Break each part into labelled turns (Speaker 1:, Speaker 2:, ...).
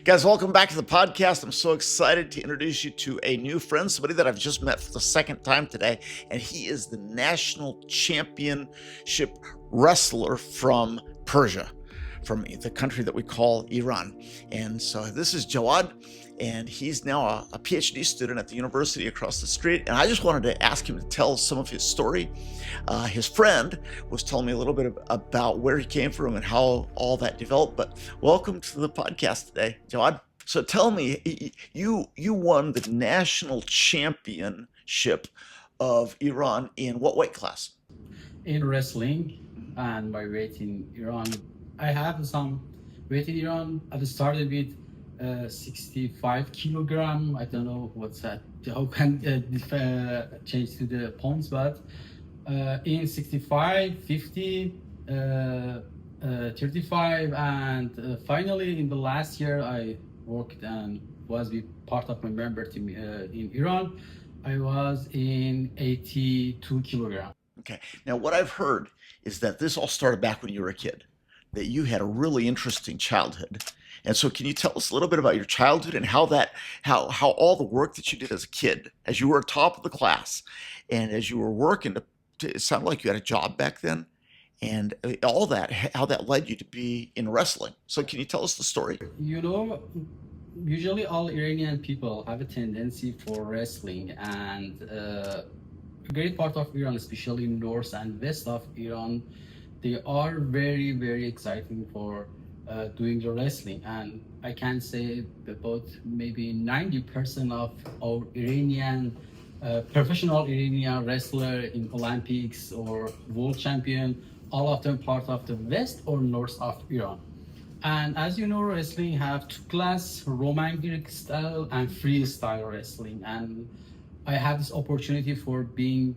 Speaker 1: Guys, welcome back to the podcast. I'm so excited to introduce you to a new friend, somebody that I've just met for the second time today, and he is the national championship wrestler from Persia, from the country that we call Iran. And so this is Jawad, and he's now a PhD student at the university across the street. And I just wanted to ask him to tell some of his story. His friend was telling me a little bit about where he came from and how all that developed. But welcome to the podcast today, Jawad. So tell me, you won the national championship of Iran in what weight class?
Speaker 2: In wrestling, and my weight in Iran, I have some weight in Iran. I started with 65 kilogram. I don't know what's that, how can change to the pounds, but in 65, 50, 35, and finally in the last year I worked and was with part of my member team in Iran. I was in 82 kilogram.
Speaker 1: Okay. Now, what I've heard is that this all started back when you were a kid, that you had a really interesting childhood. And so can you tell us a little bit about your childhood and how all the work that you did as a kid, as you were top of the class and as you were working it sounded like you had a job back then, and all that, how that led you to be in wrestling. So can you tell us the story?
Speaker 2: You know, usually all Iranian people have a tendency for wrestling, and a great part of Iran, especially north and west of Iran, they are very, very exciting for doing the wrestling. And I can say about maybe 90% of our Iranian professional Iranian wrestler in Olympics or world champion, all of them part of the west or north of Iran. And as you know, wrestling have two class, Roman Greek style and freestyle wrestling. And I had this opportunity for being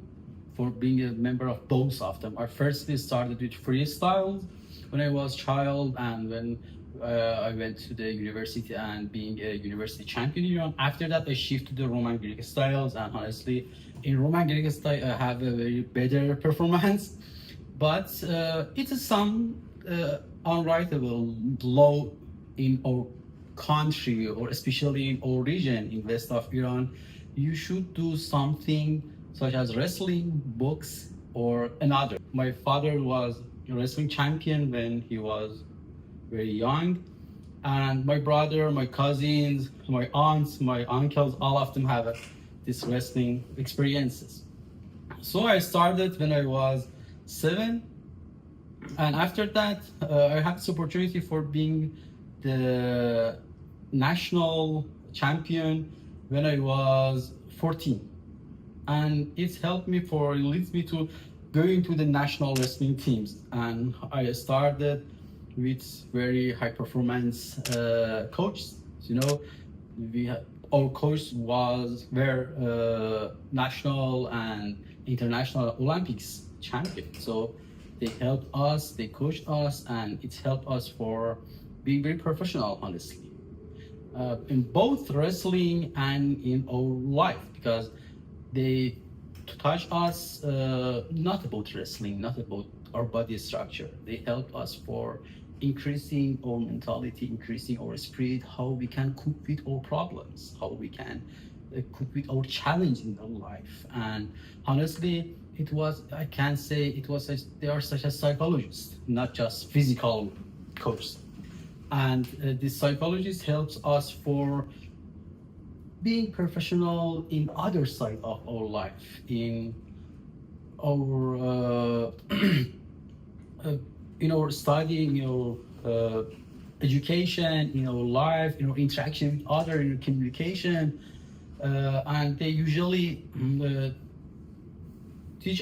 Speaker 2: a member of both of them. I firstly started with freestyle when I was child, and when I went to the university and being a university champion in Iran. After that, I shifted to the Roman Greek styles, and honestly, in Roman Greek style, I have a very better performance. But it is some unwritable law in our country, or especially in our region in west of Iran. You should do something such as wrestling, box, or another. My father was a wrestling champion when he was very young, and my brother, my cousins, my aunts, my uncles, all of them have this wrestling experiences. So I started when I was 7, and after that I had this opportunity for being the national champion when I was 14, and it leads me to going to the national wrestling teams. And I started with very high performance coaches. You know, our coach were national and international Olympics champion. So they helped us, they coached us, and it helped us for being very professional, honestly, in both wrestling and in our life, because they touch us not about wrestling, not about our body structure. They help us for increasing our mentality, increasing our spirit, how we can cope with our problems, how we can cope with our challenge in our life. And honestly, I can say they are such a psychologist, not just physical coach. And this psychologist helps us for being professional in other side of our life, in our in our studying, in our education, in our life, in our interaction with other, in our communication, and they usually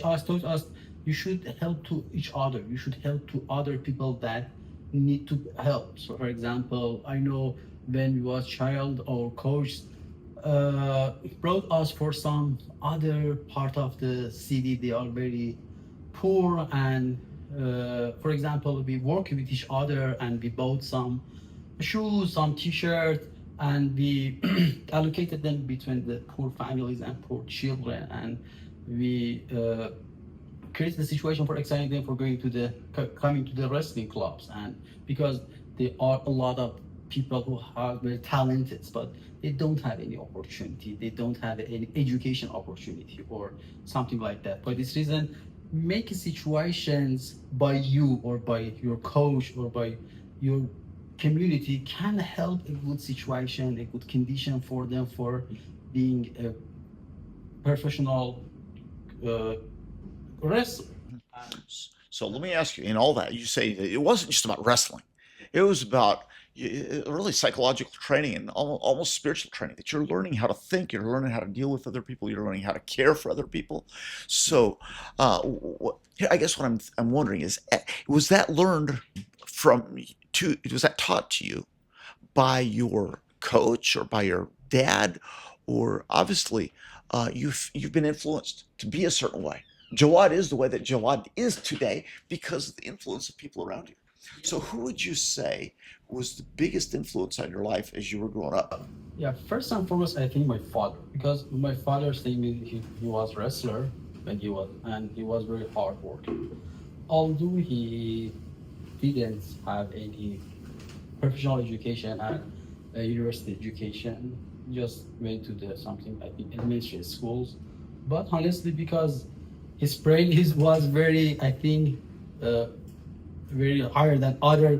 Speaker 2: taught us you should help to each other. You should help to other people that need to help. So, for example, I know when we was child, our coach brought us for some other part of the city. They are very poor, and for example, we work with each other and we bought some shoes, some t-shirt, and we allocated them between the poor families and poor children, and we created the situation for exciting them for coming to the wrestling clubs. And because there are a lot of people who are very talented, but they don't have any opportunity. They don't have any education opportunity or something like that. For this reason, make situations by you or by your coach or by your community can help a good situation, a good condition for them for being a professional uh, wrestler.
Speaker 1: So let me ask you, in all that, you say that it wasn't just about wrestling. It was about really psychological training and almost spiritual training, that you're learning how to think, you're learning how to deal with other people, you're learning how to care for other people. So I guess what I'm wondering is, was that learned was that taught to you by your coach or by your dad, or obviously you've been influenced to be a certain way. Jawad is the way that Jawad is today because of the influence of people around you. So who would you say was the biggest influence on your life as you were growing up?
Speaker 2: Yeah, first and foremost, I think my father, because my father saying he was wrestler when he was very hard working. Although he didn't have any professional education and university education, just went to the something I think elementary schools. But honestly, because his brain was very, I think, uh, very higher than other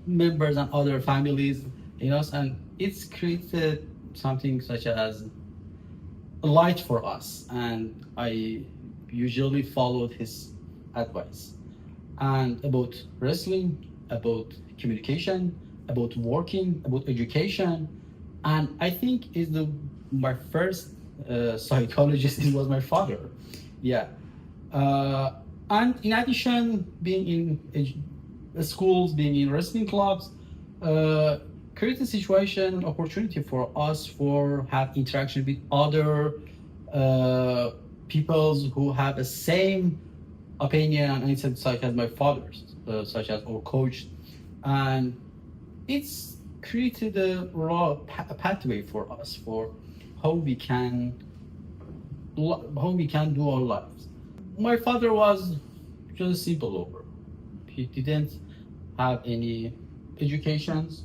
Speaker 2: members and other families, and it's created something such as a light for us. And I usually followed his advice and about wrestling, about communication, about working, about education. And I think is the my first psychologist it was my father. Yeah. Uh, and in addition, being in schools, being in wrestling clubs, uh, create a situation, opportunity for us for have interaction with other uh, peoples who have the same opinion and insight such as my father's, such as our coach, and it's created a raw pathway for us for how we can do our lives. My father was just a simple lover. He didn't have any educations.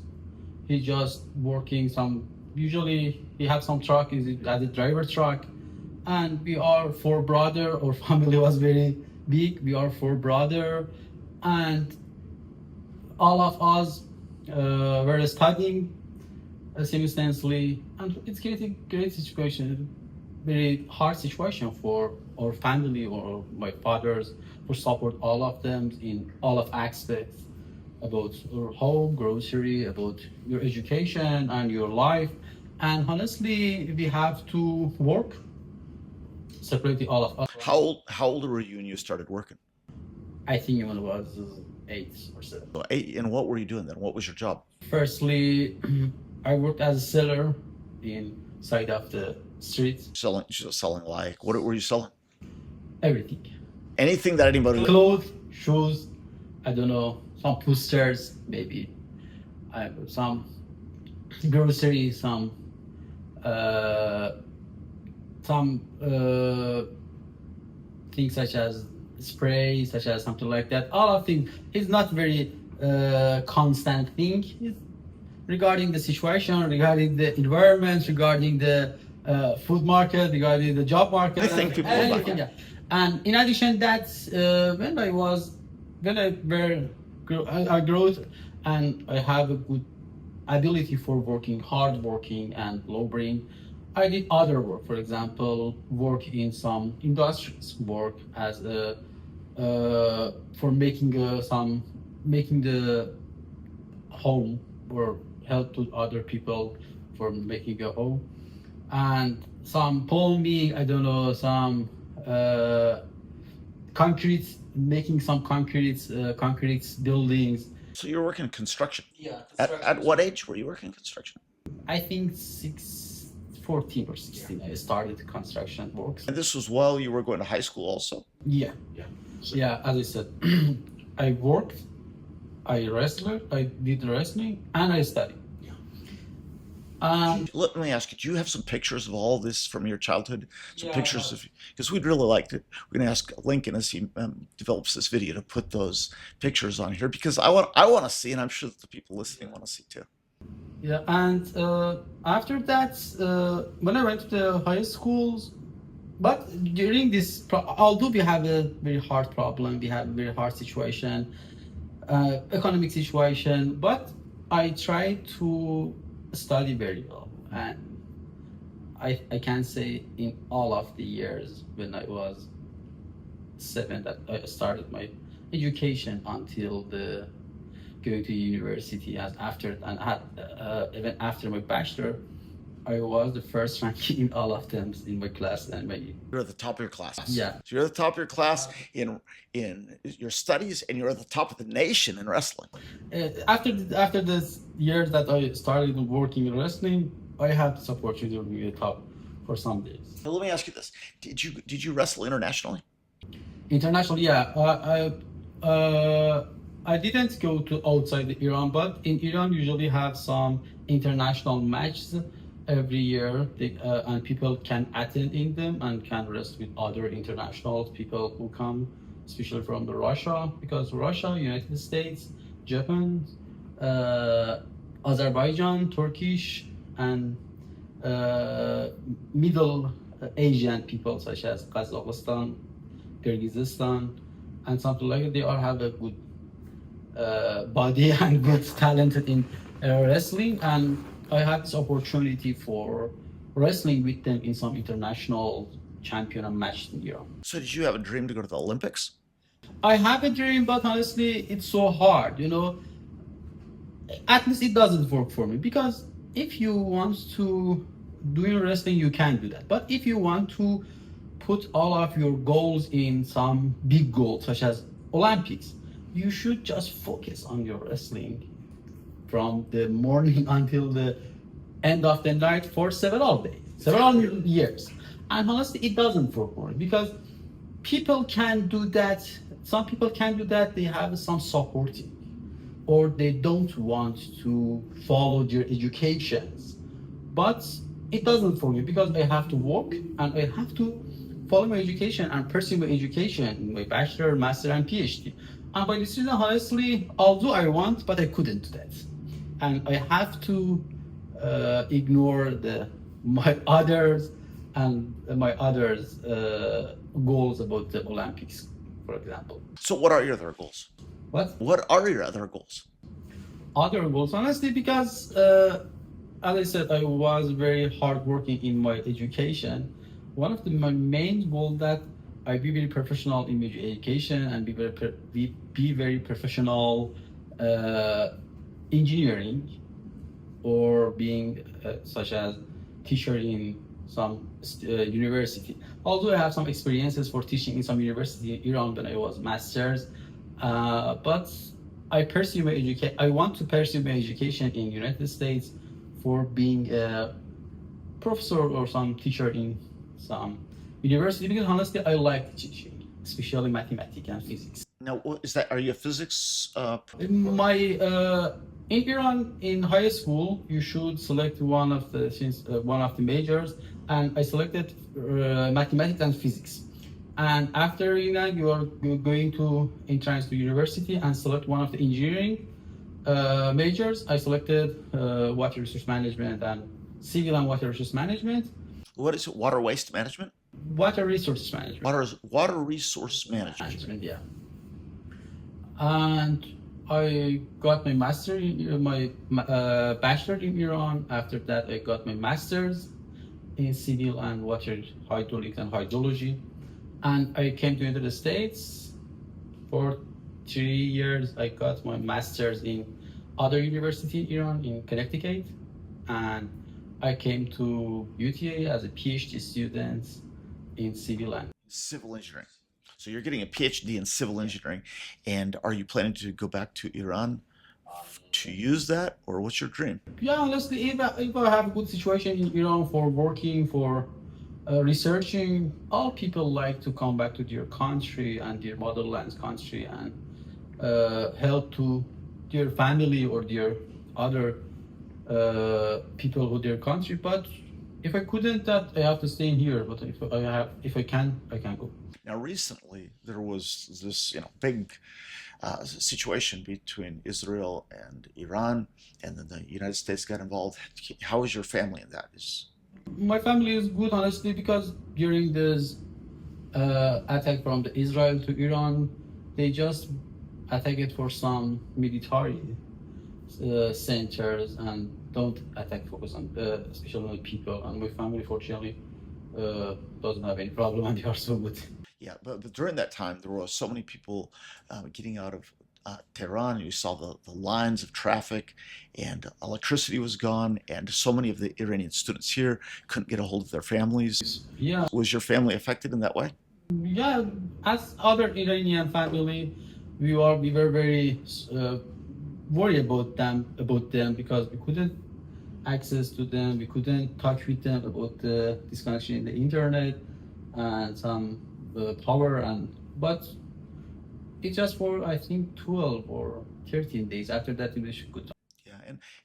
Speaker 2: He just working some. Usually, he had some truck. Is as a driver truck, and we are four brother. Our family was very big. We are four brother, and all of us were studying simultaneously, and it's getting great situation, very hard situation for our family or my father's to support all of them in all of aspects about your home, grocery, about your education and your life. And honestly, we have to work separately all of us.
Speaker 1: How old were you when you started working?
Speaker 2: I think when I was 8 or 7.
Speaker 1: So, and what were you doing then? What was your job?
Speaker 2: Firstly, I worked as a seller in side of the street.
Speaker 1: Selling like, what were you selling?
Speaker 2: Everything.
Speaker 1: Anything that anybody.
Speaker 2: Clothes, shoes, I don't know, some posters, maybe. Some groceries, uh, some things such as spray, such as something like that. All of things. It's not very constant thing. It's regarding the situation, regarding the environment, regarding the food market, regarding the job market.
Speaker 1: I think people
Speaker 2: anything, yeah. And in addition, that's when I grew and I have a good ability for working, hard working and low brain. I did other work, for example, work in some industries, work as a for making the home or help to other people for making a home, and some plumbing, I don't know, some concrete, making some concrete buildings.
Speaker 1: So you were working in construction.
Speaker 2: Yeah.
Speaker 1: At what age were you working in construction?
Speaker 2: I think 14 or 16 I started construction works.
Speaker 1: And this was while you were going to high school also?
Speaker 2: Yeah. Yeah, as I said, I worked, I did wrestling, and I studied.
Speaker 1: Let me ask you, do you have some pictures of all this from your childhood? Some
Speaker 2: Yeah,
Speaker 1: pictures of, because we'd really like it. We're going to ask Lincoln as he develops this video to put those pictures on here because I want to see, and I'm sure that the people listening want to see too.
Speaker 2: Yeah, and after that, when I went to the high schools, but during this, although we have a very hard problem, we have a very hard situation, economic situation, but I try to study very well. And I can say in all of the years when I was 7 that I started my education until the going to university as after and had, even after my bachelor, I was the first rank in all of them in my class and my
Speaker 1: You're at the top of your class.
Speaker 2: yeah.
Speaker 1: So you're at the top of your class in your studies, and you're at the top of the nation in wrestling.
Speaker 2: After this years that I started working in wrestling, I had this opportunity to be the top for some days.
Speaker 1: Now, let me ask you this: Did you wrestle internationally?
Speaker 2: Internationally, yeah. I didn't go to outside Iran, but in Iran usually have some international matches every year, and people can attend in them and can wrestle with other international people who come, especially from Russia, because Russia, United States, Japan, Azerbaijan, Turkish, and Middle Asian people such as Kazakhstan, Kyrgyzstan, and something like that. They all have a good body and good talent in wrestling, and I had this opportunity for wrestling with them in some international champion match in Europe.
Speaker 1: So did you have a dream to go to the Olympics?
Speaker 2: I have a dream, but honestly, it's so hard. At least it doesn't work for me because if you want to do in wrestling, you can do that. But if you want to put all of your goals in some big goal, such as Olympics, you should just focus on your wrestling from the morning until the end of the night for several days, several years. And honestly, it doesn't work for me because people can do that. Some people can do that. They have some supporting, or they don't want to follow their educations. But it doesn't for me because I have to work and I have to follow my education and pursue my education, my bachelor, master, and PhD. And by this reason, honestly, although I want, but I couldn't do that. And I have to ignore my others and my others goals about the Olympics, for example.
Speaker 1: So what are your other goals? What are your other goals?
Speaker 2: Other goals, honestly, because as I said, I was very hardworking in my education. One of my main goals that I be very professional in my education and be very professional engineering or being such as teacher in some university. Although I have some experiences for teaching in some university in Iran when I was master's, but I want to pursue my education in United States for being a professor or some teacher in some university because honestly I like teaching, especially mathematics and physics.
Speaker 1: Now, are you a physics?
Speaker 2: In Iran, in high school, you should select one of the majors, and I selected mathematics and physics. And after that, you're going to entrance to university and select one of the engineering majors. I selected water resource management and civil and water resource management.
Speaker 1: What is it? Water waste management?
Speaker 2: Water resource management.
Speaker 1: Water resource management.
Speaker 2: Yeah. And I got my master, my bachelor in Iran. After that, I got my master's in civil and water hydraulics and hydrology. And I came to the United States for 3 years. I got my master's in other university in Iran in Connecticut, and I came to UTA as a PhD student in civil
Speaker 1: engineering. So you're getting a PhD in civil engineering, and are you planning to go back to Iran to use that, or what's your dream?
Speaker 2: Yeah, honestly, if I have a good situation in Iran for working, for researching, all people like to come back to their country and their motherland country and help to their family or their other people who their country. But If I couldn't, that I have to stay in here. But if I can, I can go.
Speaker 1: Now, recently there was this, big situation between Israel and Iran, and then the United States got involved. How is your family in that?
Speaker 2: My family is good, honestly, because during this attack from the Israel to Iran, they just attack it for some military centers and don't attack focus on especially on people. And my family, fortunately, doesn't have any problem, and they are so good.
Speaker 1: Yeah, but during that time, there were so many people getting out of Tehran. You saw the lines of traffic, and electricity was gone, and so many of the Iranian students here couldn't get a hold of their families.
Speaker 2: Yeah,
Speaker 1: Was your family affected in that way?
Speaker 2: yeah. As other Iranian family, we were very worried about them because we couldn't access to them. We couldn't talk with them about the disconnection in the internet and some power, but it's just for I think 12 or 13 days. After that, we should go.
Speaker 1: Yeah,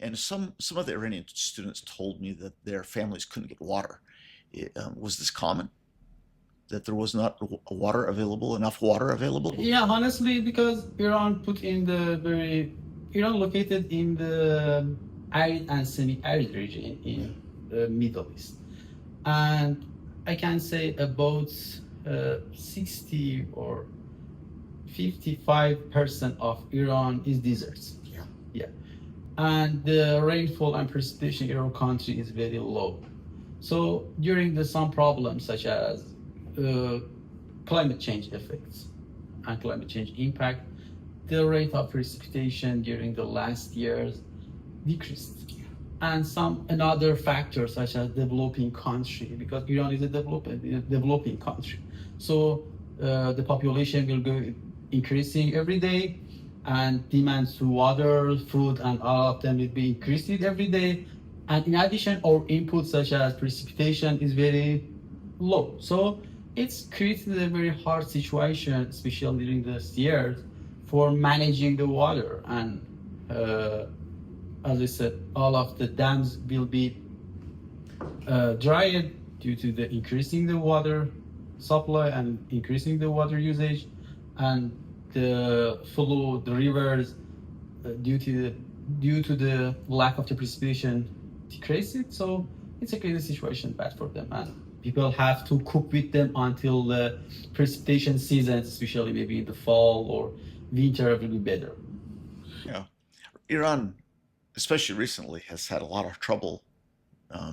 Speaker 1: and some of the Iranian students told me that their families couldn't get water. Was this common? That there was not enough water available?
Speaker 2: Yeah, honestly, because Iran located in the arid and semi-arid region in the Middle East, and I can say about 60 or 55% of Iran is deserts.
Speaker 1: Yeah.
Speaker 2: Yeah, and the rainfall and precipitation in our country is very low. So during some problems such as climate change effects and climate change impact, the rate of precipitation during the last years decreased. And some another factors such as developing country, because Iran is a developing country. So the population will go increasing every day, and demands to water, food, and all of them will be increasing every day. And in addition, our inputs such as precipitation is very low. So it's created a very hard situation, especially during this year, for managing the water. And as I said, all of the dams will be dried due to the increasing the water supply and increasing the water usage, and the flow, the rivers, due to the lack of the precipitation, decrease it. So it's a crazy situation, bad for them, and people have to cope with them until the precipitation season, especially maybe in the fall or winter, will be better.
Speaker 1: Yeah, Iran, especially recently, has had a lot of trouble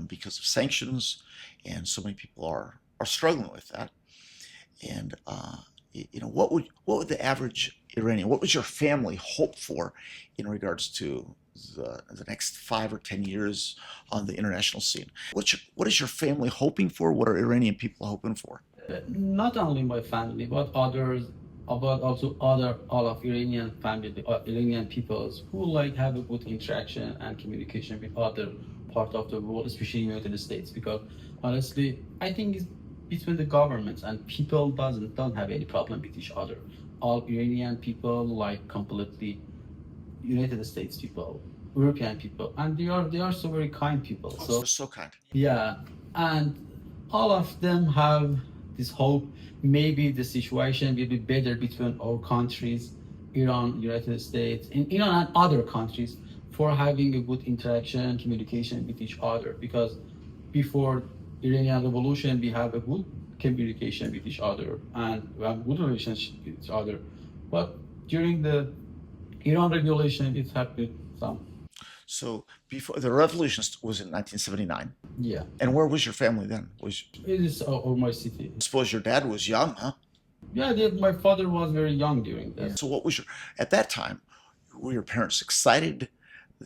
Speaker 1: because of sanctions, and so many people are struggling with that. And what would the average Iranian, what would your family hope for in regards to the next 5 or 10 years on the international scene? What is your family hoping for? What are Iranian people hoping for?
Speaker 2: Not only my family, but also all of Iranian family, Iranian peoples who have a good interaction and communication with other part of the world, especially United States. Because honestly, I think it's between the governments and people don't have any problem with each other. All Iranian people completely United States people, European people, and they are so very kind people.
Speaker 1: So they're so kind.
Speaker 2: Yeah, and all of them have this hope. Maybe the situation will be better between our countries, Iran, United States, and Iran and other countries, for having a good interaction, communication with each other. Because before Iranian Revolution, we have a good communication with each other and we have good relationship with each other. But during the Iran Revolution, it happened some.
Speaker 1: So before the revolution was in 1979.
Speaker 2: Yeah.
Speaker 1: And where was your family then?
Speaker 2: It is my city.
Speaker 1: I suppose your dad was young, huh?
Speaker 2: Yeah, my father was very young during that.
Speaker 1: So at that time, were your parents excited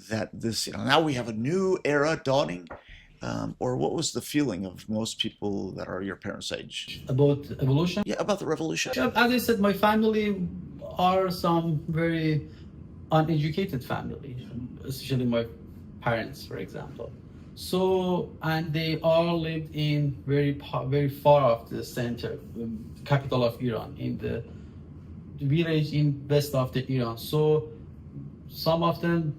Speaker 1: that now we have a new era dawning? Or what was the feeling of most people that are your parents' age?
Speaker 2: About evolution?
Speaker 1: Yeah, about the revolution.
Speaker 2: As I said, my family are some very uneducated family, especially my parents, for example. So, and they all lived in very far off the center, capital of Iran, in the village in west of the Iran. So, some of them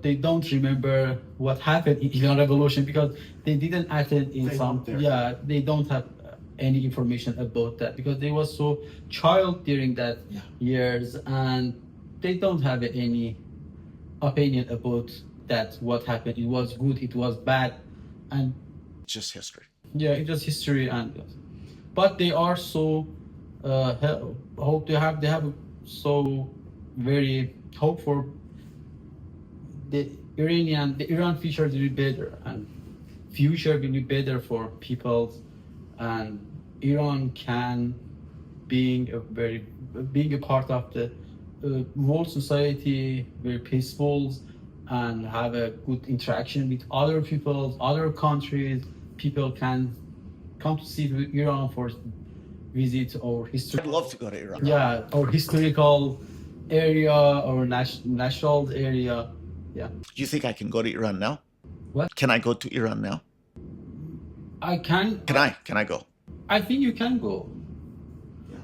Speaker 2: they don't remember what happened in Iran Revolution because they didn't attend in
Speaker 1: They
Speaker 2: some.
Speaker 1: weren't there.
Speaker 2: Yeah, they don't have any information about that because they was so child during that years, and they don't have any opinion about that what happened. It was good, it was bad, and
Speaker 1: Just history.
Speaker 2: yeah, it was history. And but they are so hope they have so very hope for the Iran future will be better, and future will be better for people, and Iran can being a part of the world society, very peaceful, and have a good interaction with other people, other countries. People can come to see Iran for visit or history.
Speaker 1: I'd love to go to Iran.
Speaker 2: Yeah, or historical area or national area. Yeah.
Speaker 1: Do you think I can go to Iran now?
Speaker 2: What?
Speaker 1: Can I go to Iran now?
Speaker 2: I can.
Speaker 1: Can I go?
Speaker 2: I think you can go.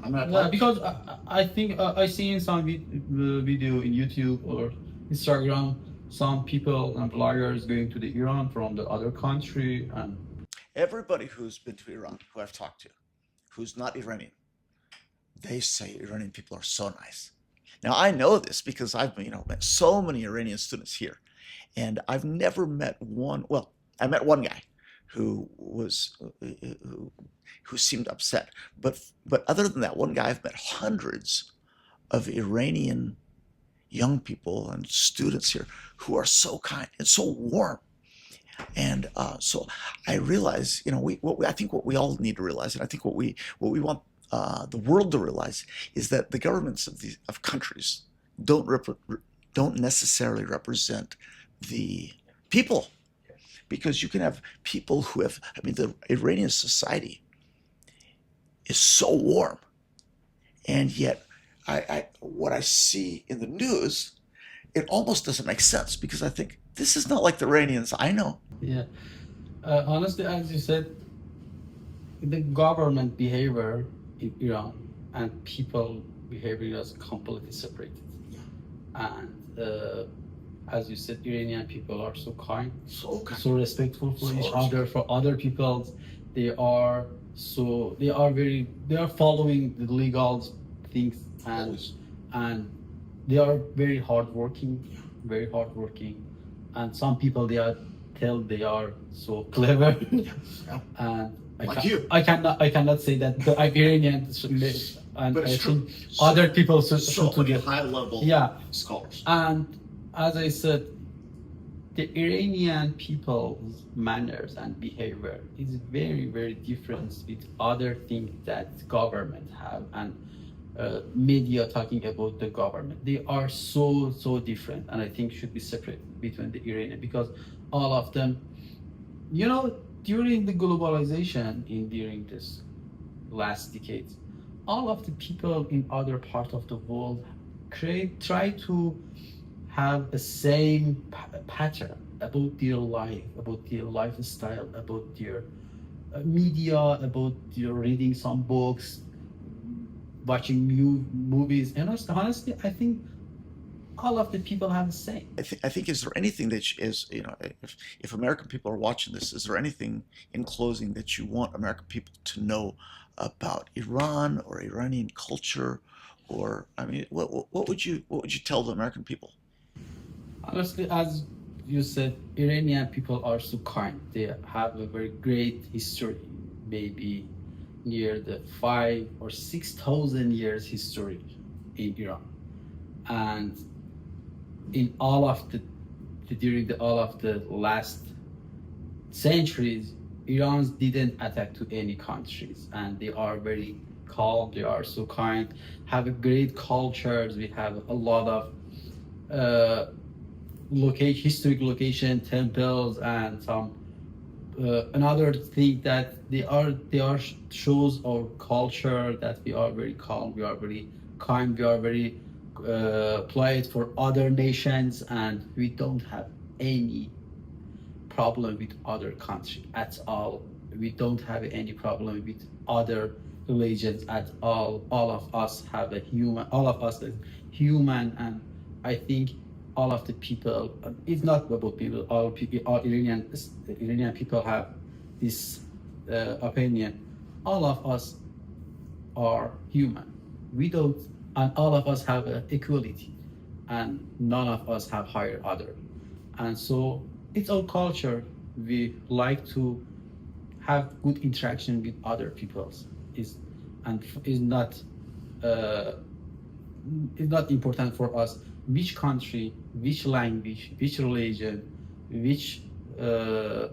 Speaker 1: I'm gonna
Speaker 2: Yeah, because I think I see in some video in YouTube or Instagram some people and bloggers going to the Iran from the other country, and
Speaker 1: Everybody who's been to Iran, who I've talked to, who's not Iranian, they say Iranian people are so nice. Now I know this because I've met so many Iranian students here, and I've never met one. Well, I met one guy who was who seemed upset, but other than that one guy, I've met hundreds of Iranian young people and students here who are so kind and so warm. And so I realize, I think what we all need to realize, and I think what we want the world to realize, is that the governments of countries don't necessarily represent the people, because you can have people who have. I mean, the Iranian society is so warm, and yet what I see in the news, it almost doesn't make sense, because I think this is not like the Iranians I know.
Speaker 2: yeah. Honestly, as you said, the government behavior in Iran and people behavior is completely separated. And as you said, Iranian people are so kind, so respectful for each other, for other people. They are following the legal things, and they are very hardworking, and some people they are so clever. And I cannot say that the Iranian and
Speaker 1: But it's
Speaker 2: I
Speaker 1: true.
Speaker 2: think other people should get
Speaker 1: high level scholars.
Speaker 2: And as I said, the Iranian people's manners and behavior is very, very different with other things that government have, and media talking about the government. They are so different, and I think should be separate between the Iranian, because all of them, during the globalization during this last decades, all of the people in other parts of the world try to have the same pattern about their life, about their lifestyle, about their media, about their reading some books, watching movies. And honestly, I think all of the people have the same.
Speaker 1: I think, is there anything that is, if American people are watching this, is there anything in closing that you want American people to know about Iran or Iranian culture, or what would you tell the American people?
Speaker 2: Honestly, as you said, Iranian people are so kind. They have a very great history, maybe near the 5,000 or 6,000 years history in Iran, and in all of the last centuries, Iran didn't attack to any countries, and they are very calm. They are so kind. Have a great cultures. We have a lot of historic location, temples, and some another thing that they are shows our culture, that we are very calm, we are very kind, we are very polite for other nations, and we don't have any problem with other country at all. We don't have any problem with other religions at all. All of us are human, and I think all of the people, it's not about people, all Iranian people have this opinion. All of us are human. We don't, and all of us have equality, and none of us have higher other. And so it's our culture. We like to have good interaction with other peoples. Is and is not uh, it's not important for us which country, which language, which religion, which uh,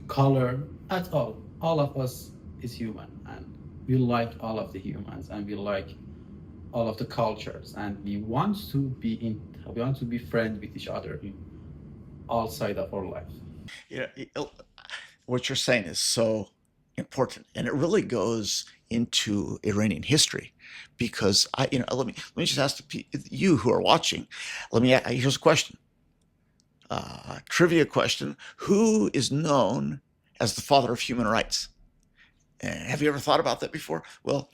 Speaker 2: color at all. All of us is human, and we like all of the humans, and we like all of the cultures, and we want to be friends with each other in all side of our life.
Speaker 1: You know, what you're saying is so important, and it really goes into Iranian history, because let me just ask you who are watching. Here's a question, trivia question: who is known as the father of human rights? Have you ever thought about that before? Well,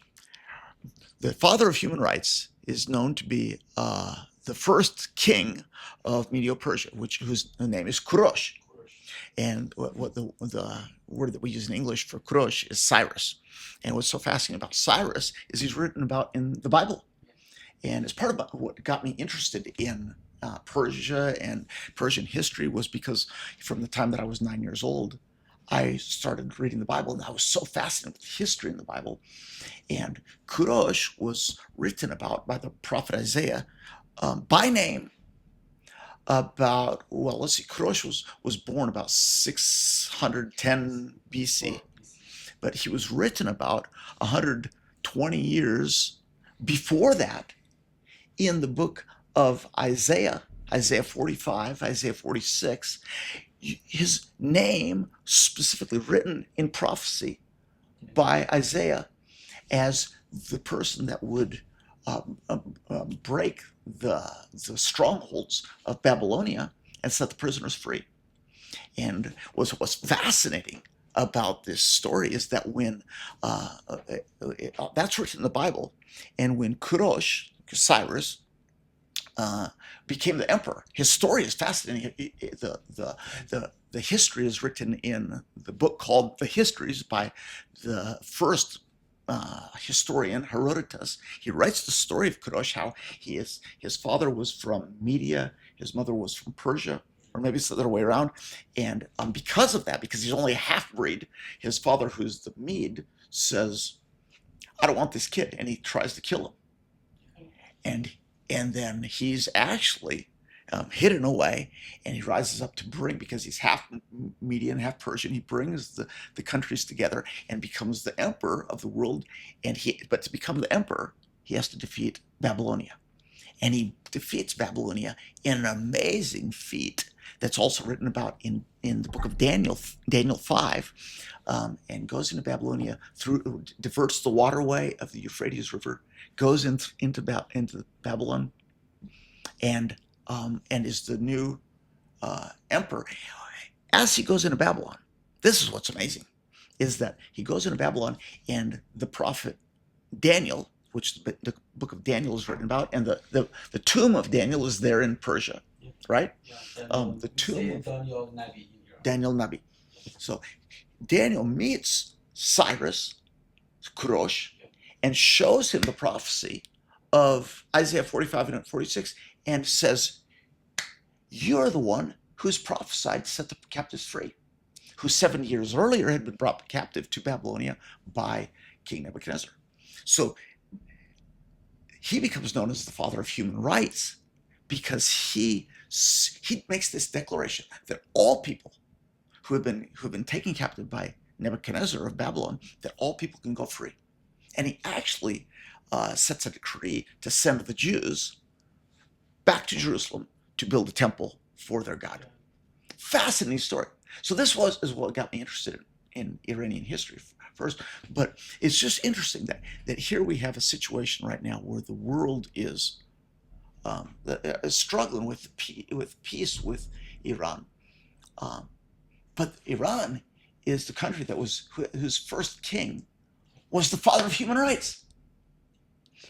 Speaker 1: the father of human rights is known to be the first king of Medo-Persia, whose name is Kurosh. And what the word that we use in English for Kurosh is Cyrus. And what's so fascinating about Cyrus is he's written about in the Bible. And it's part of what got me interested in Persia and Persian history, was because from the time that I was 9 years old, I started reading the Bible, and I was so fascinated with history in the Bible. And Kurosh was written about by the prophet Isaiah by name about, well, let's see, Kurosh was born about 610 BC, but he was written about 120 years before that in the book of Isaiah, Isaiah 45, Isaiah 46. His name specifically written in prophecy by Isaiah as the person that would break the strongholds of Babylonia and set the prisoners free. And what's fascinating about this story is that when that's written in the Bible, and when Kurosh, Cyrus, became the emperor, his story is fascinating. The history is written in the book called The Histories by the first historian Herodotus. He writes the story of Kurosh, how his father was from Media, his mother was from Persia, or maybe it's the other way around. And because of that, because he's only a half-breed, his father, who's the Mede, says, "I don't want this kid," and he tries to kill him. And then he's actually hidden away, and he rises up to bring, because he's half Median, half Persian, he brings the countries together and becomes the emperor of the world. But to become the emperor, he has to defeat Babylonia. And he defeats Babylonia in an amazing feat that's also written about in the book of Daniel, Daniel 5, and goes into Babylonia, diverts the waterway of the Euphrates River, goes into Babylon, and is the new emperor. As he goes into Babylon, this is what's amazing, is that he goes into Babylon, and the prophet Daniel, which the book of Daniel is written about, and the tomb of Daniel is there in Persia, right? The tomb of Daniel Nabi. So Daniel meets Cyrus, Kurosh, and shows him the prophecy of Isaiah 45 and 46, and says, "You're the one who's prophesied to set the captives free," who 70 years earlier had been brought captive to Babylonia by King Nebuchadnezzar. So he becomes known as the father of human rights, because he makes this declaration that all people who have been taken captive by Nebuchadnezzar of Babylon, that all people can go free. And he actually sets a decree to send the Jews back to Jerusalem to build a temple for their God. Fascinating story. So this is what got me interested in Iranian history first. But it's just interesting that here we have a situation right now where the world is struggling with peace with Iran. But Iran is the country that whose first king was the father of human rights.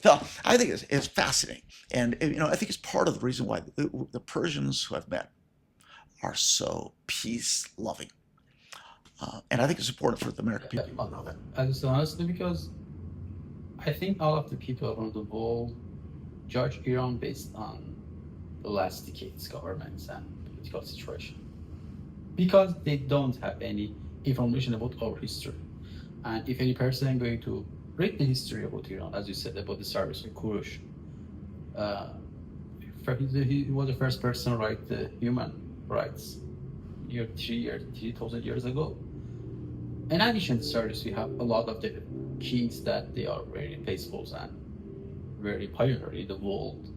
Speaker 1: So I think it's fascinating, and I think it's part of the reason why the Persians who I've met are so peace loving, and I think it's important for the American people.
Speaker 2: As honestly, because I think all of the people around the world judge Iran based on the last decade's governments and political situation, because they don't have any information about our history. And if any person going to read the history about Iran, as you said about the service of Kurush, he was the first person to write the human rights 3,000 years ago. In addition to service, we have a lot of the kings that they are very faithful and very pioneer in the world.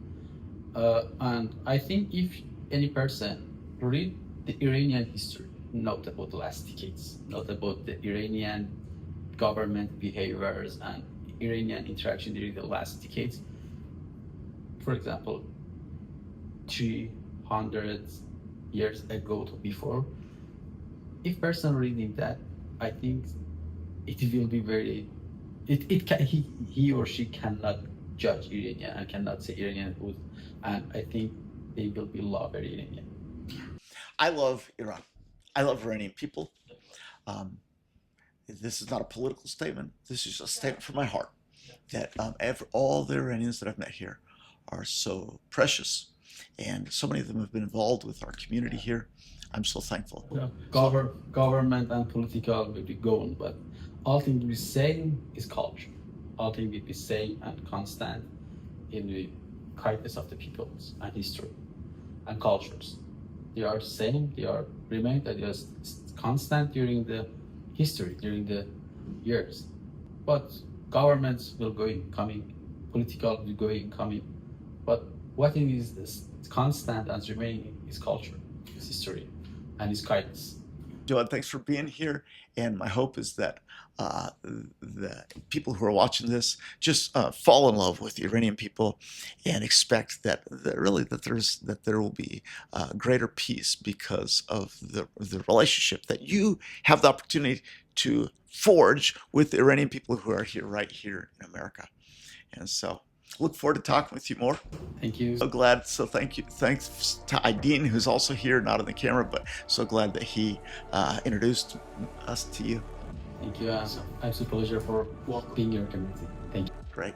Speaker 2: And I think if any person read the Iranian history, not about the last decades, not about the Iranian government behaviors and Iranian interaction during the last decades, for example, 300 years ago to before, if person reading that, I think it will be very, he or she cannot judge Iranian and cannot say Iranian food, and I think they will be love Iranian.
Speaker 1: I love Iran. I love Iranian people. Um, this is not a political statement. This is a statement from my heart that all the Iranians that I've met here are so precious, and so many of them have been involved with our community here. I'm so thankful.
Speaker 2: Yeah. Government and political will be gone, but all things will be same is culture. All things will be same and constant in the kindness of the peoples and history and cultures. They are same, they are remain, they are constant during the history, during the years. But governments will go in, coming, political will go in, coming. But what is constant and remaining is culture, is history, and is kindness.
Speaker 1: Joan, thanks for being here. And my hope is that the people who are watching this just fall in love with the Iranian people and expect that there will be greater peace because of the relationship that you have the opportunity to forge with the Iranian people who are here right here in America. And so look forward to talking with you more.
Speaker 2: Thank you.
Speaker 1: So glad. So thank you. Thanks to Aydin, who's also here, not on the camera, but so glad that he introduced us to you.
Speaker 2: Thank you. It's a pleasure for being your community. Thank you.
Speaker 1: Great.